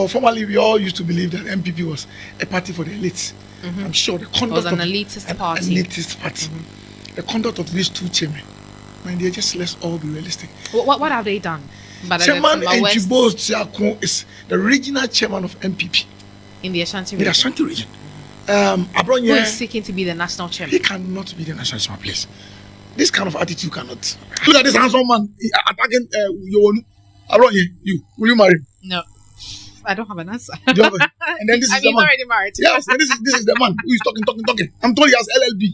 Formerly, we all used to believe that NPP was a party for the elites. I'm sure the conduct was an elitist party. The conduct of these two chairmen, dear, just let's all be realistic. What have they done? Chairman Nhyira is the regional chairman of NPP in the Ashanti region. In the Ashanti region. Abronye, who is seeking to be the national chairman. He cannot be the national chairman, please. This kind of attitude cannot. Look at this handsome man attacking Abronye. Will you marry him? No. I don't have an answer. And then this is the man. Already married. Yes, and this is the man who is talking. I'm told he has LLB.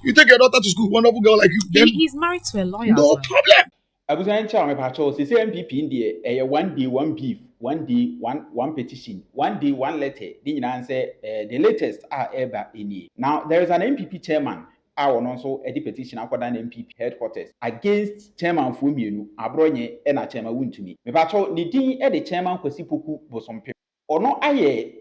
You take your daughter to school, wonderful girl like you. Then he's married to a lawyer. No problem. I was going to tell my patrol, say NPP in the 1 day, 1 beef, 1 day, 1 petition, 1 day, 1 letter. Didn't answer the latest are ever in here. Now, there is an NPP chairman. I will also a petition according NPP headquarters against chairman Fumienu, Abronye, and a chairman Wontumi. Me patrol, Nidin, the chairman Kofi Bosompe. Or no,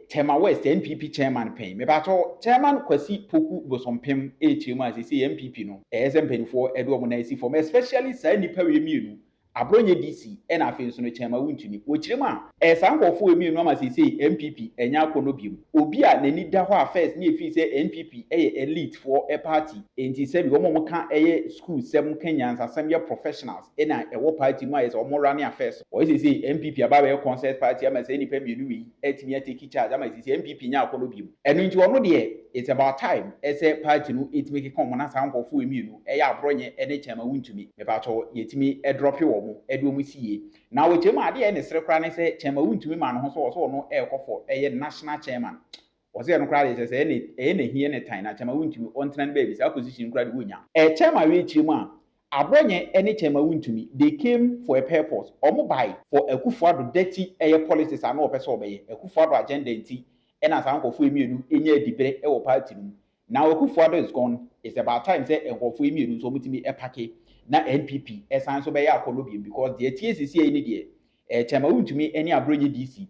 Tema West NPP chairman pay. Me patrol, chairman Kofi Poku Bosompem, chairman, as NPP no, as MP4 Edward Monesi for me, especially Sandy Perry Munu. Abronye DC and a face on the chairman Wontumi. Which as Uncle for me, no, as he say NPP and Yakonobium. Obia, the need that first near fee say NPP a elite for a party. And he said, Woman can't a school, 7 Kenyans, assembly professionals, and a war party miles or more running affairs. Or is he say NPP about a concert party? I must any pemmy, et me take charge. I must say NPP Yakonobium. And into already, it's about time as a party no it make a common as Uncle for me, a Abronye and a chairman Wontumi. About all, yet me a drop your Edwin see. Now with your idea and the secretary say chairman Wontumi man who also no Akuffo a national chairman. Was there no crowd as any here in a time at chairman Wontumi on 10 babies acquisition grad winner. A chairman reach you man. Abronye any chairman Wontumi, they came for a purpose or mobile for a Akuffo dirty air policies and no person obey a Akuffo agenda in tea. And as Uncle for me, in your debate or party. Now Akuffo is gone. It's about time say Uncle for me so me a packet. Na NPP as answer by Columbia because the TSC any day. Chairman to me any Abronye DC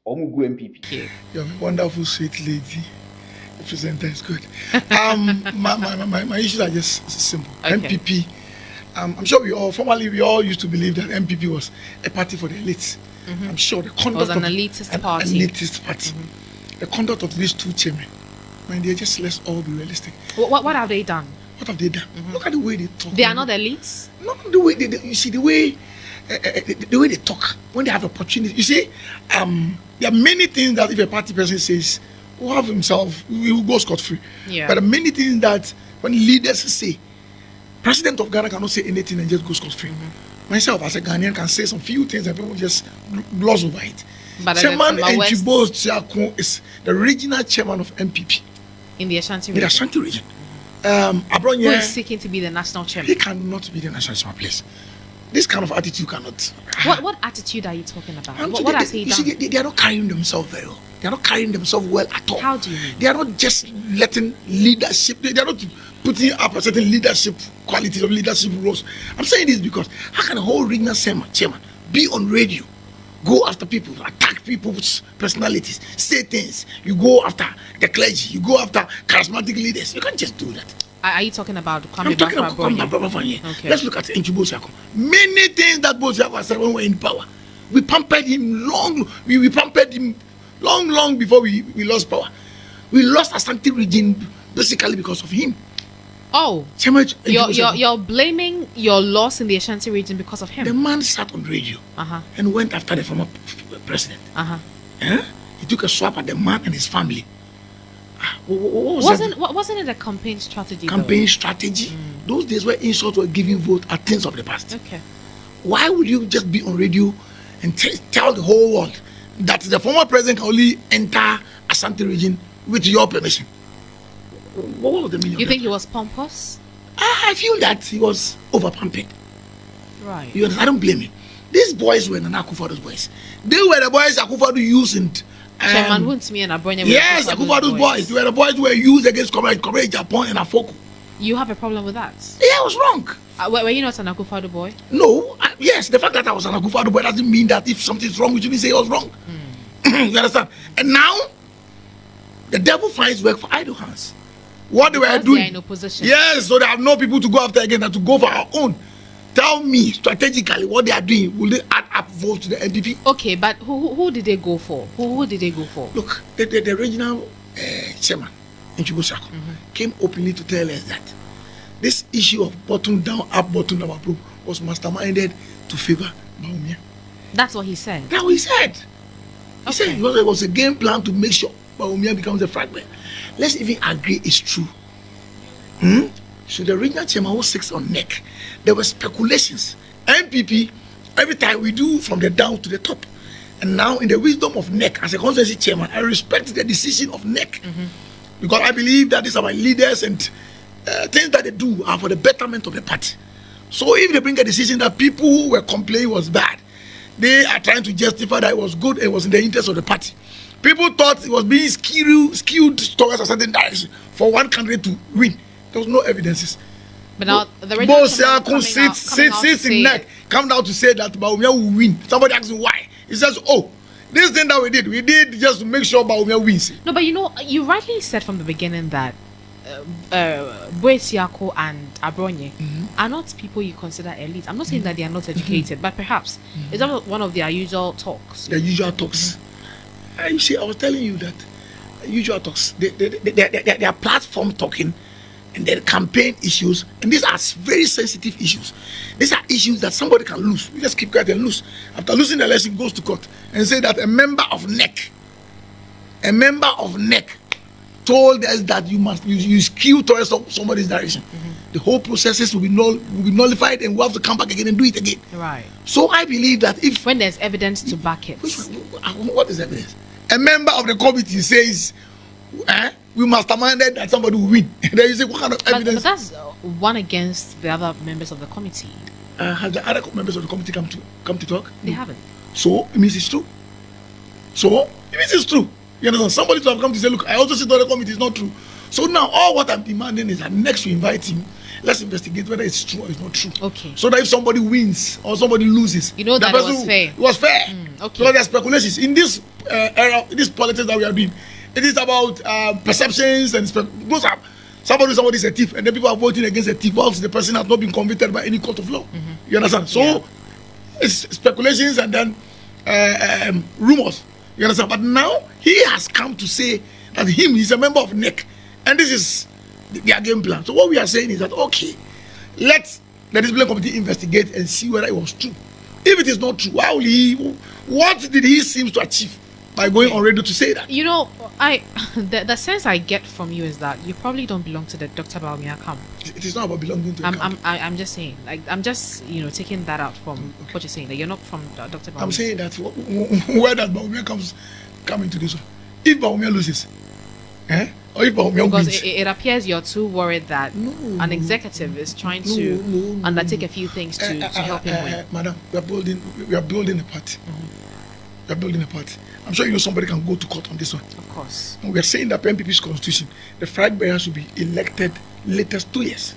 or Mugu NPP. You're a wonderful sweet lady. The presenter is good. My issues are just simple. Okay. NPP. I'm sure we all used to believe that NPP was a party for the elites. I'm sure the conduct was an elitist party. The conduct of these two chairmen, dear, just let's all be realistic. What have they done? What have they done? Look at the way they talk. They are not elites. No, the way you see the way they talk when they have opportunity. You see, there are many things that if a party person says, will have himself, he will go scot-free. Yeah. But there are many things that when leaders say, President of Ghana cannot say anything and just go scot-free. Myself as a Ghanaian can say some few things and people just gloss over it. But Chairman Nhyira is the regional chairman of NPP in the Ashanti region. In the Ashanti region. Abronye, who is seeking to be the national chairman. He cannot be the national chairman, please. This kind of attitude cannot. What attitude are you talking about? What has he done? See, they are not carrying themselves very well. They are not carrying themselves well at all. How do you mean? They are not just letting leadership. They are not putting up a certain leadership qualities of leadership roles. I'm saying this because how can a whole regional chairman be on radio, go after people, attack people's personalities, say things? You go after the clergy, you go after charismatic leaders. You can't just do that. Are you talking about I'm talking about Abronye. Okay. Let's look at Nhyira. Many things that Boziako said when we were in power. We pampered him long. We pampered him long before we lost power. We lost Ashanti region basically because of him. Oh, you're blaming your loss in the Ashanti region because of him. The man sat on radio and went after the former president. He took a swap at the man and his family. Wasn't it a campaign strategy? Strategy. Those days where insults were giving vote are things of the past. Okay. Why would you just be on radio and tell the whole world that the former president can only enter Ashanti region with your permission? What was the meaning? You think he was pompous? I feel that he was overpampered. Right. I don't blame him. These boys were Nana Akuffo's boys. They were the boys Akuffo used. Chairman Wontumi and Abronye. Yes, Akuffo's boys. They were the boys who were used against Agyapong and Afoko. You have a problem with that? Yeah, I was wrong. Were you not an Akufo boy? No. Yes, the fact that I was an Akufo boy doesn't mean that if something's wrong, you shouldn't say I was wrong. You understand? And now, the devil finds work for idle hands. What they were doing. They are in opposition. Yes, so they have no people to go after again and to go for our own. Tell me strategically what they are doing. Will they add up vote to the NPP. Okay, but who did they go for? Who did they go for? Look, the regional chairman in Chibosako came openly to tell us that this issue of bottom down, up, bottom down approach was masterminded to favor Bawumia. That's what he said. That's what he said. He said it was a game plan to make sure Bawumia becomes a fragment. Let's even agree it's true. So the regional chairman who sits on neck, there were speculations. NPP, every time we do from the down to the top. And now in the wisdom of neck, as a constituency chairman, I respect the decision of neck. Because I believe that these are my leaders and things that they do are for the betterment of the party. So if they bring a decision that people who were complaining was bad, they are trying to justify that it was good, it was in the interest of the party. People thought it was being skewed towards a certain direction for one candidate to win. There was no evidences. But now the regional sits in neck, come down to say that Bawumia will win. Somebody asks why. He says, oh, this thing that we did just to make sure Bawumia wins. No, but you rightly said from the beginning that Boesiako and Abronye are not people you consider elite. I'm not saying that they are not educated, but perhaps it's not one of their usual talks. The usual talks. You see, I was telling you that usual talks, their platform talking and their campaign issues, and these are very sensitive issues. These are issues that somebody can lose. You just keep quiet and lose. After losing the election, goes to court and say that a member of NEC told us that you skew towards somebody's direction. The whole processes will be nullified, and we'll have to come back again and do it again. Right. So I believe that when there's evidence to back it. What is evidence? A member of the committee says, we masterminded that somebody will win. Then you say, what kind of evidence? But that's one against the other members of the committee. Have the other members of the committee come to talk? They haven't. So it means it's true. You understand? Somebody to have come to say, look, I also said the committee is not true. So now all what I'm demanding is that next we invite him, let's investigate whether it's true or it's not true. Okay. So that if somebody wins or somebody loses, you know that it was fair. It was fair. Okay. So there are speculations in this era, in this politics that we are doing. It is about perceptions and those are somebody is a thief, and then people are voting against a thief whilst the person has not been convicted by any court of law. You understand? So it's speculations and then rumors. You understand? But now he has come to say that he's a member of NEC, and this is their game plan. So what we are saying is that okay, let the discipline committee investigate and see whether it was true. If it is not true, what did he seem to achieve by going on radio to say that? You know, the sense I get from you is that you probably don't belong to the Dr. Bawumia camp. It is not about belonging to the camp. I'm just saying, like, I'm just taking that out from what you're saying, that you're not from Dr. Bawumia. I'm saying that where does Bawumia come into this one? If Bawumia loses, or if Bawumia wins, because it appears you're too worried that an executive is trying to undertake a few things to help him win. Madam, we are building a party. We are building a party. I'm sure you know somebody can go to court on this one. Of course. And we are saying that NPP's constitution, the flag bearer should be elected latest 2 years.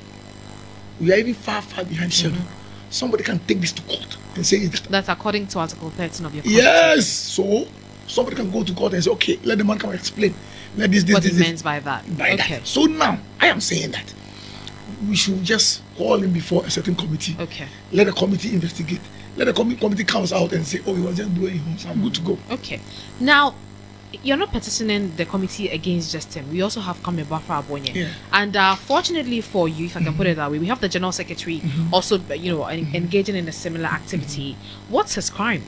We are even far behind Sheldon. Somebody can take this to court and say that's according to Article 13 of your constitution. Yes. So somebody can go to court and say, okay, let the man come and explain. Let this what he means by that. That. So now I am saying that we should just call him before a certain committee. Okay. Let the committee investigate. Let the committee comes out and say, oh, he was just blowing home, so I'm good to go. Okay. Now, you're not petitioning the committee against just him. We also have Bafra Abonye. Yeah. And fortunately for you, if I can put it that way, we have the General Secretary also, engaging in a similar activity. What's his crime?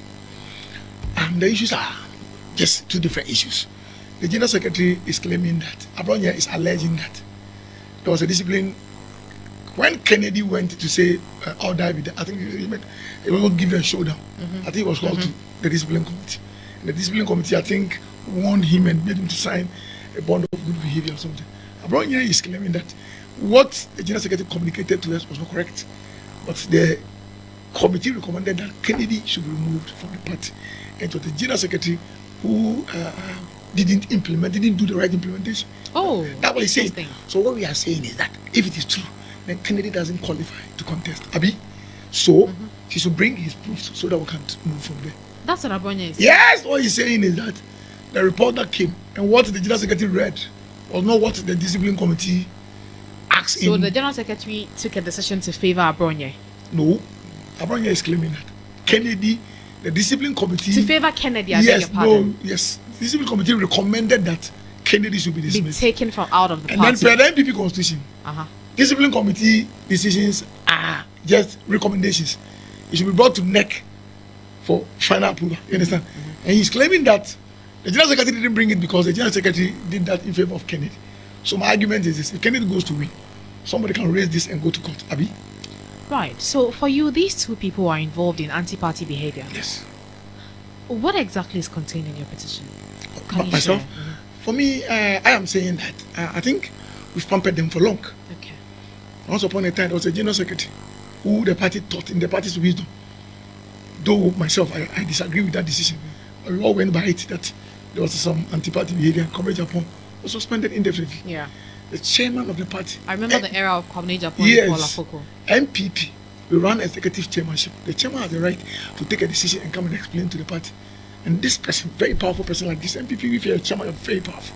The issues are just two different issues. The General Secretary is claiming that Abronye is alleging that there was a discipline. When Kennedy went to say, I'll die with that, I think he was going to give them a showdown. I think it was called to the discipline committee. And the discipline committee, I think, warned him and made him to sign a bond of good behavior or something. Abronye is claiming that what the General Secretary communicated to us was not correct. But the committee recommended that Kennedy should be removed from the party. And it was the General Secretary who didn't do the right implementation. Oh, that's what he's saying. So what we are saying is that if it is true, then Kennedy doesn't qualify to contest. Abi? So he should bring his proofs so that we can move from there. That's what Abronye is saying. Yes, what he's saying is that the report that came and what the General Secretary read was not what the discipline committee asked him. So the General Secretary took a decision to favor Abronye? No. Abronye is claiming that Kennedy the discipline committee to favor Kennedy. Yes, no, yes. The discipline committee recommended that Kennedy should be dismissed, be taken from out of the and party. then per the NPP constitution, discipline committee decisions are just recommendations. It should be brought to NEC for final approval. You understand? And he's claiming that the general secretary didn't bring it because the general secretary did that in favor of Kennedy. So my argument is this: if Kennedy goes to win, somebody can raise this and go to court. Abi? Right. So for you, these two people are involved in anti-party behavior. Yes. What exactly is contained in your petition? Myself? For me, I am saying that I think we've pampered them for long. Okay. Once upon a time, there was a general secretary who the party taught in the party's wisdom. Though myself, I disagree with that decision. We all went by it that there was some anti-party behavior. Agyapong was suspended indefinitely. Yeah. The chairman of the party. I remember the era of Agyapong. Yes. NPP. We run executive chairmanship. The chairman has the right to take a decision and come and explain to the party. And this person, very powerful person like this, NPP, if you're a chairman, you're very powerful.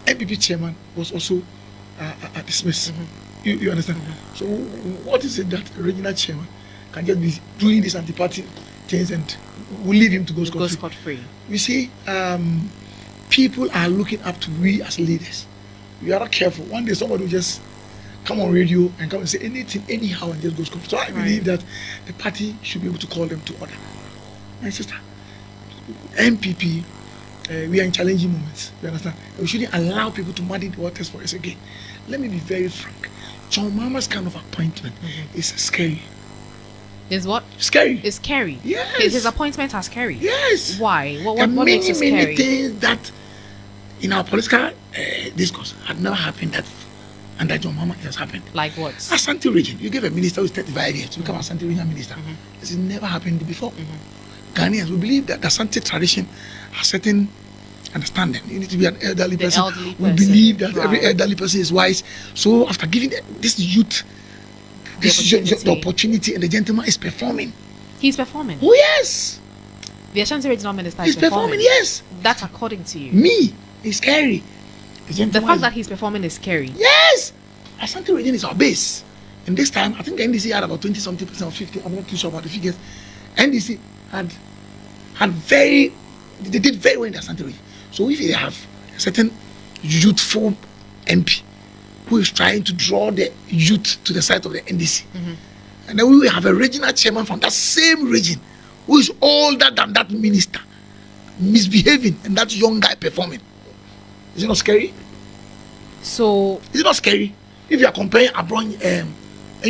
NPP chairman was also dismissed. You understand? So what is it that the regional chairman can just be doing these anti-party things and we leave him to go scot-free? You see, people are looking up to we as leaders. We are not careful. One day somebody will just come on radio and come and say anything anyhow and just go scot-free. So I believe that the party should be able to call them to order. My sister, NPP, we are in challenging moments. You understand? We shouldn't allow people to muddy the waters for us again. Let me be very frank. John Mahama's kind of appointment is scary. Is what? Scary. It's scary. Yes. His appointment are scary. Yes. Why? What makes it scary? Many things that in our political discourse had never happened that under John Mahama it has happened. Like what? Asante region. You give a minister who is 35 years to become Asante region minister. This has never happened before. Ghanaians, we believe that the Asante tradition has certain understanding. You need to be an elderly person. We believe that every elderly person is wise. So after giving this youth the opportunity and the gentleman is performing. He's performing? Oh yes. The Ashanti regional minister is performing. Yes. That's according to you. Me. It's scary. The fact that he's performing is scary. Yes. Ashanti region is our base. And this time, I think the NDC had about 20-something% or 50. I'm not too sure about the figures. NDC they did very well in the Ashanti region. So if you have a certain youthful MP who is trying to draw the youth to the side of the NDC, and then we will have a regional chairman from that same region who is older than that minister, misbehaving, and that young guy performing. Is it not scary? So is it not scary? If you are comparing Abronye and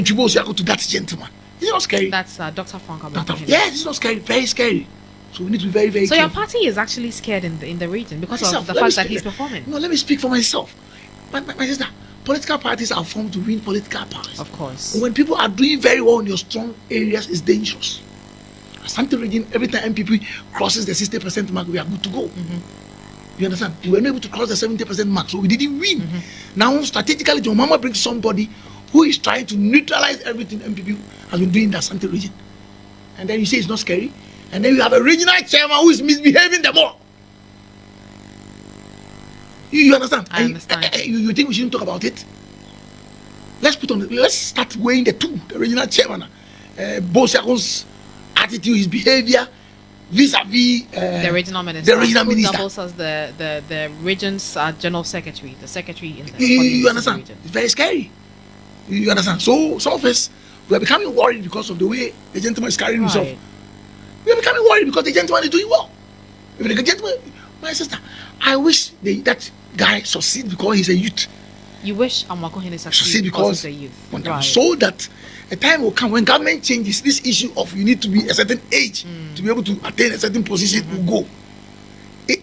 Chibo to that gentleman, is it not scary? That's Dr. Frank Abronye. Yes, it's not scary. Very scary. So we need to be very, very careful. Your party is actually scared in the region because of the fact that he's performing. No, let me speak for myself. My sister, political parties are formed to win political powers. Of course. When people are doing very well in your strong areas, it's dangerous. Asante region, every time MPP crosses the 60% mark, we are good to go. You understand? We were not able to cross the 70% mark, so we didn't win. Now, strategically, John Mahama brings somebody who is trying to neutralize everything MPP has been doing in the Asante region. And then you say it's not scary. And then you have a regional chairman who is misbehaving the more. You understand? I understand. You think we shouldn't talk about it? Let's start weighing the two. The regional chairman, Bosiakon's attitude, his behavior, vis-a-vis the regional minister. The regional minister doubles as the region's general secretary, the secretary in the you understand? Region. It's very scary. You understand? So some of us we are becoming worried because of the way the gentleman is carrying himself. We are becoming worried because the gentleman is doing well. If the gentleman, my sister, I wish that guy succeed because he's a youth. You wish Amakohene succeed because he's a youth. So that a time will come when government changes, this issue of you need to be a certain age to be able to attain a certain position will go.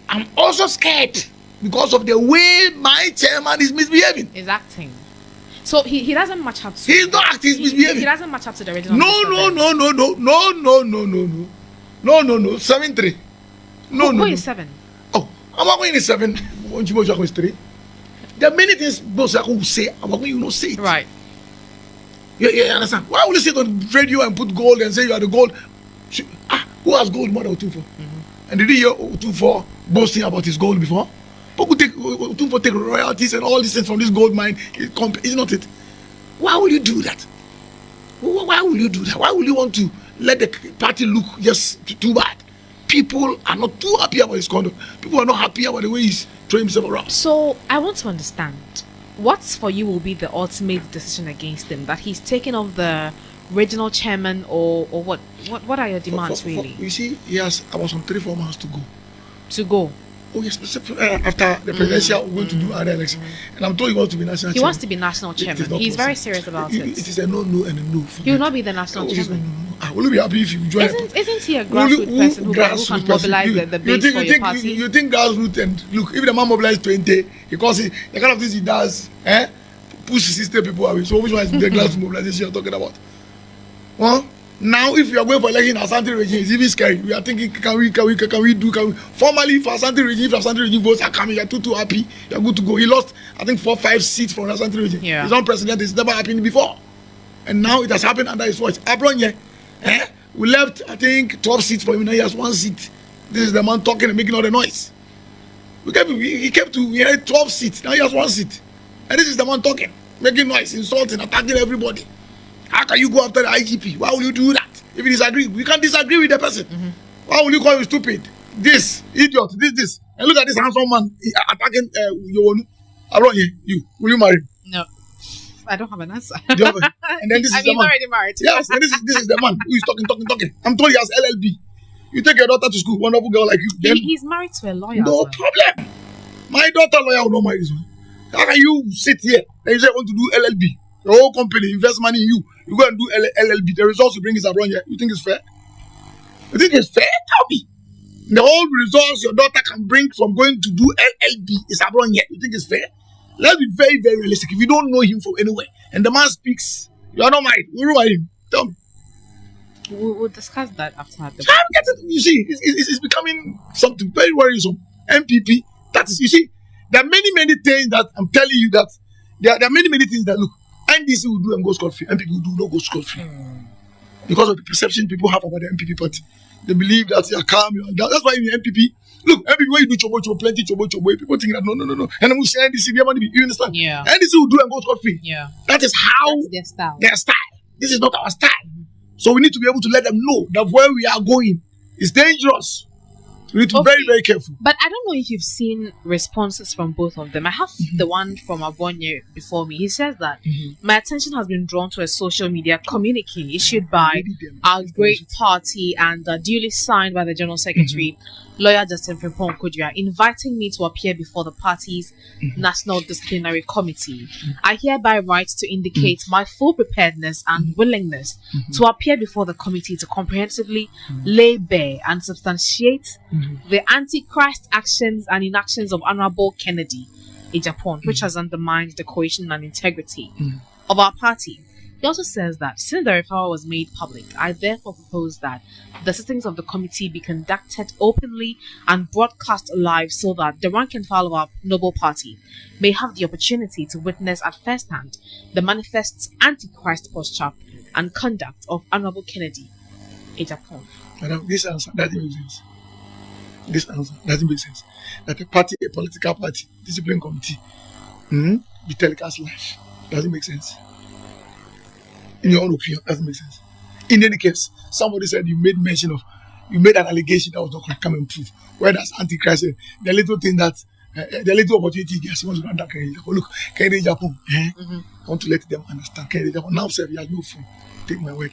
I'm also scared because of the way my chairman is misbehaving. Is acting. So he doesn't match up to. He's not acting. He's misbehaving. He doesn't match up to the original. No. 7-3. Who is 7? Oh, Amakohene is 7. Chibo is 3. There are many things Bosiako will say. Amakohene will not say it. Right. You understand? Why would you sit on radio and put gold and say you are the gold? Who has gold more than Otunfo? And did you hear Otunfo boasting about his gold before? Otunfo take royalties and all these things from this gold mine. Is not it? Why will you do that? Why will you do that? Why will you want to let the party look just too bad? people are not too happy about his conduct. People are not happy about the way he's throwing himself around. So I want to understand, what for you will be the ultimate decision against him? That he's taken off the regional chairman, or what? What are your demands really? You see, he has about some 3-4 months to go. To go. Oh yes, after the presidential, we're going to do other election, and I'm told he wants to be national. He wants to be national chairman. He's very serious about it. It is a no and a no. He will not be the national chairman. I will be happy if you join. Isn't he a grassroots person who can mobilize the base for your party? You think grassroots, and look, if the man mobilizes 20, because the kind of things he does, push 60 people away. So which one is the grassroots mobilization you're talking about? Well, now if you are going for election in Asante region, it's even scary. We are thinking, can we formally for Asante region, if Asante region votes are coming, you're too happy, you're good to go. He lost, I think, 4-5 seats from Asante region. Yeah. His own president, it's never happened before. And now it has happened under his watch. Abronye, we left, I think, 12 seats for him, now he has 1 seat. This is the man talking and making all the noise. He kept to, he had 12 seats, now he has 1 seat. And this is the man talking, making noise, insulting, attacking everybody. How can you go after the IGP? Why will you do that? If you disagree, we can't disagree with the person. Why will you call him stupid? This, idiot, this. And look at this handsome man attacking Abronye. Will you marry him? No. I don't have an answer. And then this is the man. already married. Yes, and this is the man who is talking. I'm told he has LLB. You take your daughter to school, wonderful girl like you. Then He's married to a lawyer. no problem. My daughter lawyer will not marry this one. How can you sit here and you say you want to do LLB? The whole company invest money in you. You go and do LLB. The results you bring is Abronye. You think it's fair? You think it's fair? Tell me. The whole results your daughter can bring from going to do LLB is Abronye. You think it's fair? Let's be very, very realistic. If you don't know him from anywhere and the man speaks, you are not married. Who are him? Tell me. We'll discuss that after the. You see, it's becoming something very worrisome. NPP, that is, you see, there are many things that I'm telling you that there are many things that look. NDC will do and go scot-free. NPP will do not go scot-free. Because of the perception people have about the NPP party. They believe that you are calm. That's why in the NPP, look, NPP, when you do chobo, plenty chobo, people think that no. And then we say NDC, you understand? Yeah. NDC will do and go scot-free. Yeah. That is how That's their style. Their style. This is not our style. So we need to be able to let them know that where we are going is dangerous. We need to be very, very careful. But I don't know if you've seen responses from both of them. I have the one from Abronye before me. He says that my attention has been drawn to a social media communique issued by our great party and duly signed by the General Secretary, Lawyer Justin Kwadwo, inviting me to appear before the party's National Disciplinary Committee. I hereby write to indicate my full preparedness and willingness to appear before the committee to comprehensively lay bare and substantiate the anti-Christ actions and inactions of Honorable Kennedy Agyapong, which has undermined the cohesion and integrity of our party. He also says that since the referral was made public, I therefore propose that the sittings of the committee be conducted openly and broadcast live so that the rank and file of our noble party may have the opportunity to witness at first hand the manifest anti-Christ posture and conduct of Honorable Kennedy Agyapong. Madam, this answer doesn't make sense. This answer doesn't make sense. That a party, a political party, discipline committee, be telecast live. Doesn't make sense. In your own opinion, doesn't make sense. In any case, somebody said you made an allegation that was not correct. Come and prove. Where does Antichrist the little thing that the little opportunity he gets, he wants to run that Kennedy. Look, Kennedy Agyapong, I want to let them understand. Kennedy Agyapong now said he has no phone. Take my word.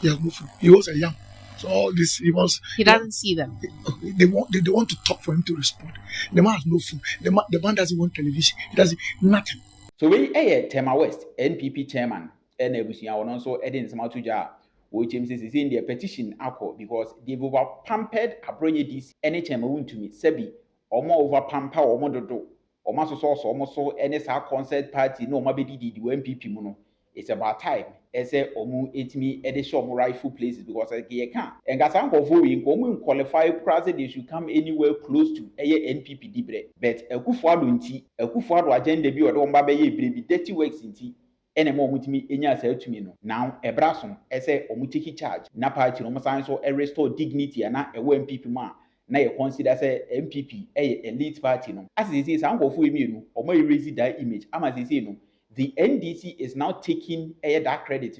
He has no phone. He was a young. So all this he doesn't see them. They want to talk for him to respond. The man has no phone. The man doesn't want television. He doesn't nothing. So we Tema West NPP chairman and everything. I want also adding some to jar. Which is in their petition because they've overpampered Abronye this any Tema Wontumi Sebi or more overpamper or more dodo or maso source almost so any concert party no mabedi the NPP mono. It's about time. I say omu etimi edishop rightful places because I can't. And got some of you qualify prices they should come anywhere close to a NPP dibre. But Akuffo agenda be or don't baby 30 weeks in tea. Any more with me enya say to me no. Now a brason say omu take charge. Na party no sign so a restore dignity and na a NPP man. Na you consider say NPP a elite party no. As they say some of you or more erase that image. As they say no. The NDC is now taking that credit